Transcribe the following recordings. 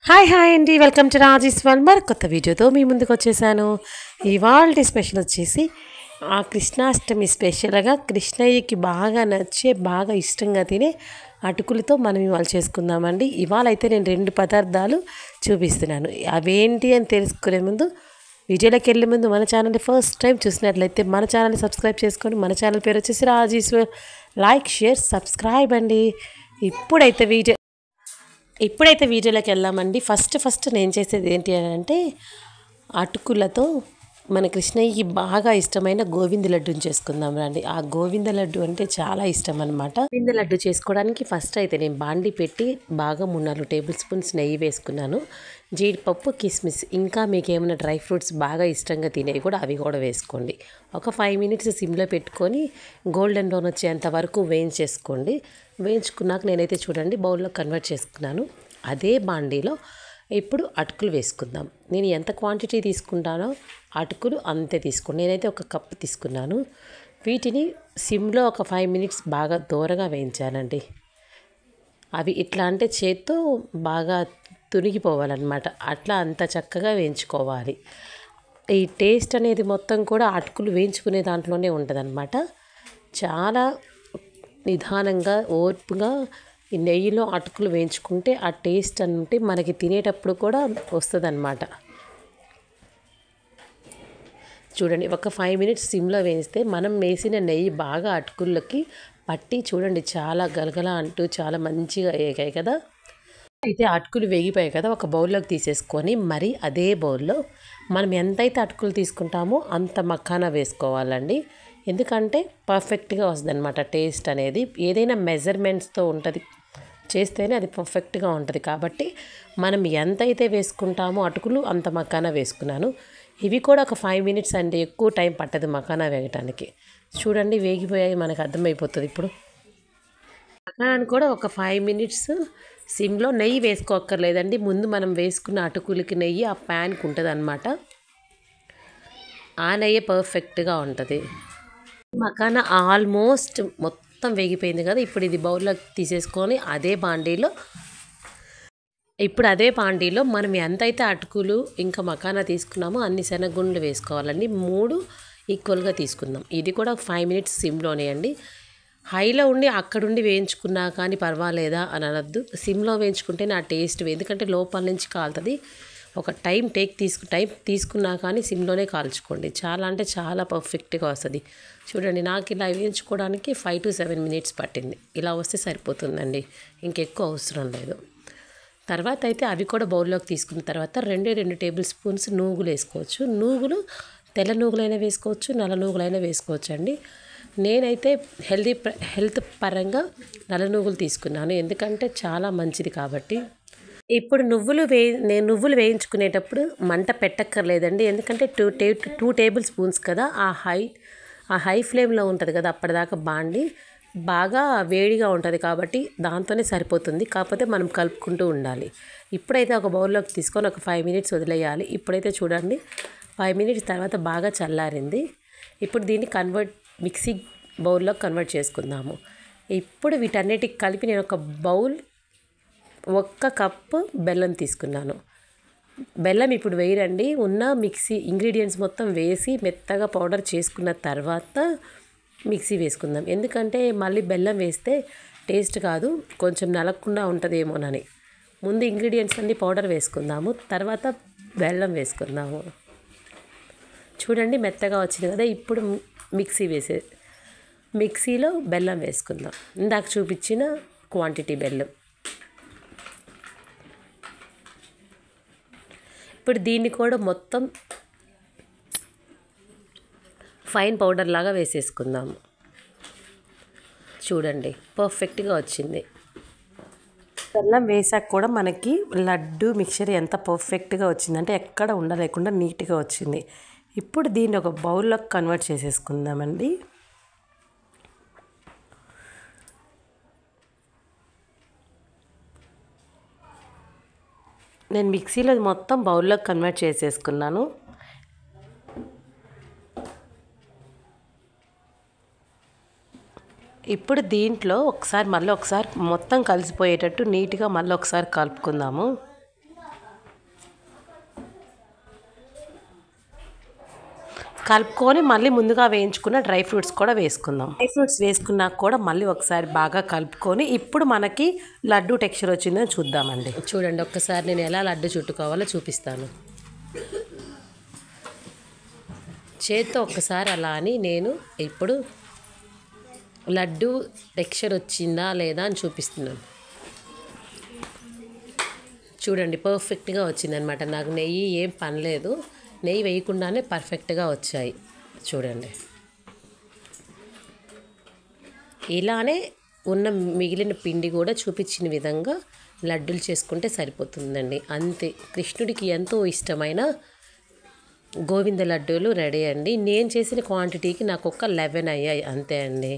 Hi hi అండి, welcome to Rajeshwar. మరి కొత్త వీడియోతో మీ ముందుకు వచ్చేసాను. ఇవాళ స్పెషల్ వచ్చేసి ఆ కృష్ణాష్టమి స్పెషల్గా కృష్ణయ్యకి బాగా నచ్చే బాగా ఇష్టంగా తినే అటుకులతో మనం ఇవాళ చేసుకుందామండి. ఇవాళ అయితే నేను 2 పదార్థాలు చూపిస్తున్నాను. అవేంటి అని తెలుసుకునే ముందు, వీడియోలోకి వెళ్ళే ముందు మన ఛానల్ని ఫస్ట్ టైం చూసినట్లయితే మన ఛానల్ని సబ్స్క్రైబ్ చేసుకోండి. మన ఛానల్ పేరు వచ్చేసి రాజేశ్వర్. లైక్, షేర్, సబ్స్క్రైబ్ అండి. ఇప్పుడైతే వీడియోలోకి వెళ్దామండి. ఫస్ట్ నేను చేసేది ఏంటి అని అంటే, అటుకులతో మన కృష్ణయ్యకి బాగా ఇష్టమైన గోవింద లడ్డూని చేసుకుందాం రండి. ఆ గోవింద లడ్డు అంటే చాలా ఇష్టం అనమాట. గోవింద లడ్డు చేసుకోవడానికి ఫస్ట్ అయితే నేను బాండి పెట్టి బాగా 3-4 టేబుల్ స్పూన్స్ నెయ్యి వేసుకున్నాను. జీడిపప్పు, కిస్మిస్, ఇంకా మీకు ఏమైనా డ్రై ఫ్రూట్స్ బాగా ఇష్టంగా తినేవి కూడా అవి కూడా వేసుకోండి. ఒక 5 మినిట్స్ సిమ్లో పెట్టుకొని గోల్డెన్ బ్రౌన్ వచ్చేంత వరకు వేయించేసుకోండి. వేయించుకున్నాక నేనైతే చూడండి బౌల్లో కన్వర్ట్ చేసుకున్నాను. అదే బాండీలో ఇప్పుడు అటుకులు వేసుకుందాం. నేను ఎంత క్వాంటిటీ తీసుకుంటానో అటుకులు అంతే తీసుకోండి. నేనైతే 1 కప్పు తీసుకున్నాను. వీటిని సిమ్లో ఒక 5 మినిట్స్ బాగా దూరగా వేయించానండి. అవి ఇట్లా అంటే చేత్తో బాగా తునిగిపోవాలన్నమాట. అట్లా అంత చక్కగా వేయించుకోవాలి. ఈ టేస్ట్ అనేది మొత్తం కూడా అటుకులు వేయించుకునే దాంట్లోనే ఉంటుందన్నమాట. చాలా నిదానంగా ఓర్పుగా ఈ నెయ్యిలో అటుకులు వేయించుకుంటే ఆ టేస్ట్ అంటే మనకి తినేటప్పుడు కూడా వస్తుందన్నమాట. చూడండి, ఒక 5 మినిట్స్ సిమ్లో వేయిస్తే మనం వేసిన నెయ్యి బాగా అటుకులకి పట్టి చూడండి చాలా గలగల అంటూ చాలా మంచిగా వేగాయి కదా. అయితే అటుకులు వేగిపోయాయి కదా, ఒక బౌల్లోకి తీసేసుకొని మరి అదే బౌల్లో మనం ఎంతైతే అటుకులు తీసుకుంటామో అంత మఖానా వేసుకోవాలండి. ఎందుకంటే పర్ఫెక్ట్గా వస్తుంది అనమాట టేస్ట్ అనేది. ఏదైనా మెజర్మెంట్స్తో ఉంటుంది, చేస్తేనే అది పర్ఫెక్ట్గా ఉంటుంది. కాబట్టి మనం ఎంతైతే వేసుకుంటామో అటుకులు అంత మఖానా వేసుకున్నాను. ఇవి కూడా ఒక 5 మినిట్స్ అండి, ఎక్కువ టైం పట్టదు మఖానా వేగటానికి. చూడండి వేగిపోయాయి, మనకు అర్థమైపోతుంది. ఇప్పుడు మఖానాని కూడా ఒక 5 మినిట్స్ సిమ్లో, నెయ్యి వేసుకోక్కర్లేదండి. ముందు మనం వేసుకున్న అటుకులకి నెయ్యి ఆ ప్యాన్కి ఉంటుంది అనమాట. ఆ నెయ్యి పర్ఫెక్ట్గా ఉంటుంది. మఖానా ఆల్మోస్ట్ మొత్తం వేగిపోయింది కదా. ఇప్పుడు ఇది బౌల్లోకి తీసేసుకొని అదే బాండీలో మనం ఎంతైతే అటుకులు ఇంకా మఖానా తీసుకున్నామో అన్ని శనగగుండ్లు వేసుకోవాలండి. 3 ఈక్వల్గా తీసుకుందాం. ఇది కూడా 5 మినిట్స్ సిమ్లోనే అండి. హైలో ఉండి అక్కడుండి వేయించుకున్నా కానీ పర్వాలేదా అని అనొద్దు. సిమ్లో వేయించుకుంటే నా టేస్ట్, ఎందుకంటే లోపల నుంచి కాలుతుంది. ఒక టైం తీసుకున్నా కానీ సిమ్లోనే కాల్చుకోండి. చాలా అంటే చాలా పర్ఫెక్ట్గా వస్తుంది. చూడండి, నాకు ఇలా వేయించుకోవడానికి 5 to 7 మినిట్స్ పట్టింది. ఇలా వస్తే సరిపోతుందండి, ఇంకెక్కువ అవసరం లేదు. తర్వాత అయితే అవి కూడా బౌల్లోకి తీసుకున్న తర్వాత 2 టేబుల్ స్పూన్స్ నూగులు వేసుకోవచ్చు. నూగులు తెల్ల నూగులైనా వేసుకోవచ్చు, నల్ల నూగులైనా వేసుకోవచ్చు అండి. నేనైతే హెల్త్ పరంగా నల్ల నువ్వులు తీసుకున్నాను, ఎందుకంటే చాలా మంచిది కాబట్టి. ఇప్పుడు నేను నువ్వులు వేయించుకునేటప్పుడు మంట పెట్టక్కర్లేదండి, ఎందుకంటే 2 టేబుల్ స్పూన్స్ కదా. ఆ హై ఫ్లేమ్లో ఉంటుంది కదా, అప్పటిదాకా బాండి బాగా వేడిగా ఉంటుంది కాబట్టి దాంతోనే సరిపోతుంది. కాకపోతే మనం కలుపుకుంటూ ఉండాలి. ఇప్పుడైతే ఒక బౌల్లోకి తీసుకొని ఒక 5 మినిట్స్ వదిలేయాలి. ఇప్పుడైతే చూడండి 5 మినిట్స్ తర్వాత బాగా చల్లారింది. ఇప్పుడు దీన్ని మిక్సీ బౌల్లో కన్వర్ట్ చేసుకుందాము. ఇప్పుడు వీటన్నిటికి కలిపి నేను ఒక బౌల్ 1 కప్పు బెల్లం తీసుకున్నాను. బెల్లం ఇప్పుడు వేయరండి, ఉన్న మిక్సీ ఇంగ్రీడియంట్స్ మొత్తం వేసి మెత్తగా పౌడర్ చేసుకున్న తర్వాత మిక్సీ వేసుకుందాం. ఎందుకంటే మళ్ళీ బెల్లం వేస్తే టేస్ట్ కాదు, కొంచెం నలగకుండా ఉంటుందేమోనని. ముందు ఇంగ్రీడియంట్స్ అన్నీ పౌడర్ వేసుకుందాము, తర్వాత బెల్లం వేసుకుందాము. చూడండి మెత్తగా వచ్చింది కదా. ఇప్పుడు మిక్సీలో బెల్లం వేసుకుందాం, ఇందాక చూపించిన క్వాంటిటీ బెల్లం. ఇప్పుడు దీన్ని కూడా మొత్తం ఫైన్ పౌడర్ లాగా వేసేసుకుందాము. చూడండి పర్ఫెక్ట్గా వచ్చింది. బెల్లం వేసాక కూడా మనకి లడ్డు మిక్చర్ ఎంత పర్ఫెక్ట్గా వచ్చిందంటే ఎక్కడ ఉండలేకుండా నీట్గా వచ్చింది. ఇప్పుడు దీన్ని ఒక బౌల్లోకి కన్వర్ట్ చేసేసుకుందామండి. నేను మిక్సీలో మొత్తం బౌల్లోకి కన్వర్ట్ చేసేసుకున్నాను. ఇప్పుడు దీంట్లో మళ్ళీ ఒకసారి మొత్తం కలిసిపోయేటట్టు నీట్గా మళ్ళీ ఒకసారి కలుపుకుందాము. కలుపుకొని మళ్ళీ ముందుగా వేయించుకున్న డ్రై ఫ్రూట్స్ కూడా వేసుకుందాం. డ్రై ఫ్రూట్స్ వేసుకున్నాక కూడా మళ్ళీ ఒకసారి బాగా కలుపుకొని ఇప్పుడు మనకి లడ్డు టెక్స్చర్ వచ్చిందని చూద్దామండి. చూడండి, ఒక్కసారి నేను ఎలా లడ్డు చుట్టుకోవాలో చూపిస్తాను. చేత్తో ఒక్కసారి అలా అని నేను ఇప్పుడు లడ్డు టెక్స్చర్ వచ్చిందా లేదా అని చూపిస్తున్నాను. చూడండి, పర్ఫెక్ట్గా వచ్చిందనమాట. నాకు నెయ్యి ఏం పనిలేదు, నెయ్యి వేయకుండానే పర్ఫెక్ట్గా వచ్చాయి. చూడండి, ఇలానే ఉన్న మిగిలిన పిండి కూడా చూపించిన విధంగా లడ్డూలు చేసుకుంటే సరిపోతుందండి. అంతే, కృష్ణుడికి ఎంతో ఇష్టమైన గోవింద లడ్డూలు రెడీ అండి. నేను చేసిన క్వాంటిటీకి నాకు ఒక 11 అయ్యాయి అంతే అండి.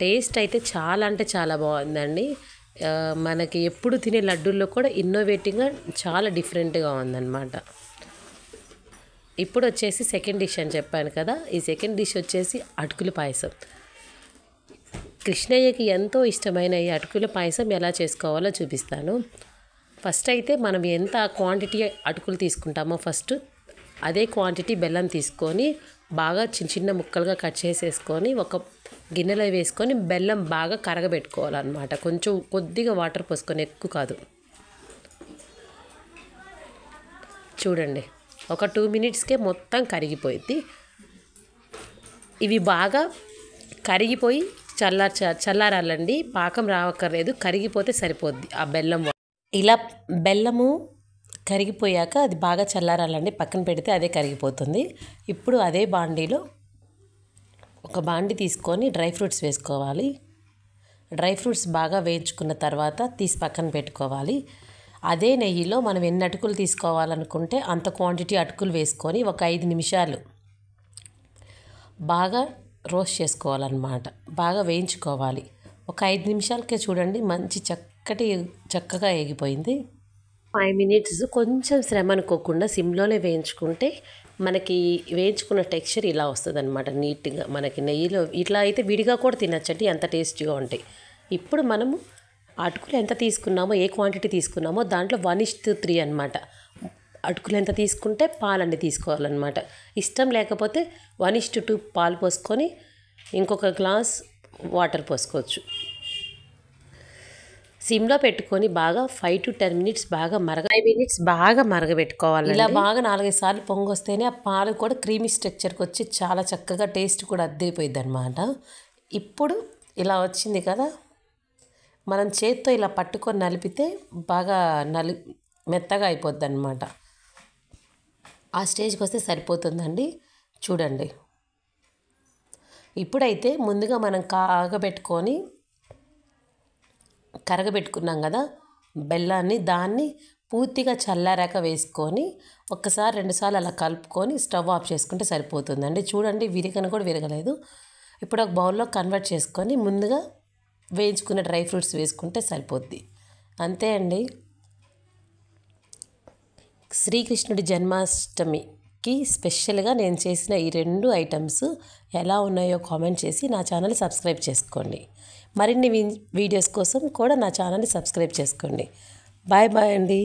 టేస్ట్ అయితే చాలా అంటే చాలా బాగుందండి. మనకి ఎప్పుడు తినే లడ్డూల్లో కూడా ఇన్నోవేటివ్గా చాలా డిఫరెంట్గా ఉందన్నమాట. ఇప్పుడు వచ్చేసి సెకండ్ డిష్ అని చెప్పాను కదా, ఈ సెకండ్ డిష్ వచ్చేసి అటుకుల పాయసం. కృష్ణయ్యకి ఎంతో ఇష్టమైన ఈ అటుకుల పాయసం ఎలా చేసుకోవాలో చూపిస్తాను. ఫస్ట్ అయితే మనం ఎంత క్వాంటిటీ అటుకులు తీసుకుంటామో ఫస్ట్ అదే క్వాంటిటీ బెల్లం తీసుకొని బాగా చిన్న చిన్న ముక్కలుగా కట్ చేసేసుకొని ఒక గిన్నెలో వేసుకొని బెల్లం బాగా కరగబెట్టుకోవాలన్నమాట. కొంచెం కొద్దిగా వాటర్ పోసుకొని, ఎక్కువ కాదు. చూడండి, ఒక 2 మినిట్స్కే మొత్తం కరిగిపోయింది. ఇవి బాగా కరిగిపోయి చల్లారాలండి. పాకం రావక్కర్లేదు, కరిగిపోతే సరిపోద్ది ఆ బెల్లం. ఇలా బెల్లము కరిగిపోయాక అది బాగా చల్లారాలండి, పక్కన పెడితే అదే కరిగిపోతుంది. ఇప్పుడు అదే బాండీలో ఒక బాండీ తీసుకొని డ్రై ఫ్రూట్స్ వేసుకోవాలి. డ్రై ఫ్రూట్స్ బాగా వేయించుకున్న తర్వాత తీసి పక్కన పెట్టుకోవాలి. అదే నెయ్యిలో మనం ఎన్ని అటుకులు తీసుకోవాలనుకుంటే అంత క్వాంటిటీ అటుకులు వేసుకొని ఒక 5 నిమిషాలు బాగా రోస్ట్ చేసుకోవాలన్నమాట. బాగా వేయించుకోవాలి. ఒక 5 నిమిషాలకే చూడండి మంచి చక్కగా ఎగిపోయింది. 5 మినిట్స్ కొంచెం శ్రమ అనుకోకుండా సిమ్లోనే వేయించుకుంటే మనకి వేయించుకున్న టెక్స్చర్ ఇలా వస్తుంది అనమాట. నీట్గా మనకి నెయ్యిలో ఇట్లా అయితే విడిగా కూడా తినచ్చండి, ఎంత టేస్టీగా ఉంటాయి. ఇప్పుడు మనము అటుకులు ఎంత తీసుకున్నామో, ఏ క్వాంటిటీ తీసుకున్నామో దాంట్లో 1:3 అనమాట. అటుకులు ఎంత తీసుకుంటే పాలన్నీ తీసుకోవాలన్నమాట. ఇష్టం లేకపోతే 1:2 పాలు పోసుకొని ఇంకొక గ్లాస్ వాటర్ పోసుకోవచ్చు. సిమ్లో పెట్టుకొని బాగా 5 to 10 మినిట్స్ బాగా మరగబెట్టుకోవాలి. ఇలా బాగా 4-5 సార్లు పొంగొస్తేనే ఆ పాలు కూడా క్రీమీ స్ట్రక్చర్కి వచ్చి చాలా చక్కగా టేస్ట్ కూడా అద్దరిపోయింది అనమాట. ఇప్పుడు ఇలా వచ్చింది కదా, మనం చేత్తో ఇలా పట్టుకొని నలిపితే బాగా మెత్తగా అయిపోద్ది అనమాట. ఆ స్టేజ్కి వస్తే సరిపోతుందండి. చూడండి, ఇప్పుడైతే ముందుగా మనం కరగబెట్టుకున్నాం కదా బెల్లాన్ని, దాన్ని పూర్తిగా చల్లారాక వేసుకొని ఒక్కసారి 2 సార్లు అలా కలుపుకొని స్టవ్ ఆఫ్ చేసుకుంటే సరిపోతుందండి. చూడండి, విరగను కూడా విరగలేదు. ఇప్పుడు ఒక బౌల్లో కన్వర్ట్ చేసుకొని ముందుగా వేయించుకున్న డ్రై ఫ్రూట్స్ వేసుకుంటే సరిపోద్ది. అంతే అండి. శ్రీకృష్ణుడి జన్మాష్టమికి స్పెషల్గా నేను చేసిన ఈ 2 ఐటమ్స్ ఎలా ఉన్నాయో కామెంట్ చేసి నా ఛానల్ సబ్స్క్రైబ్ చేసుకోండి. మరిన్ని వీడియోస్ కోసం కూడా నా ఛానల్ని సబ్స్క్రైబ్ చేసుకోండి. బాయ్ బాయ్ అండి.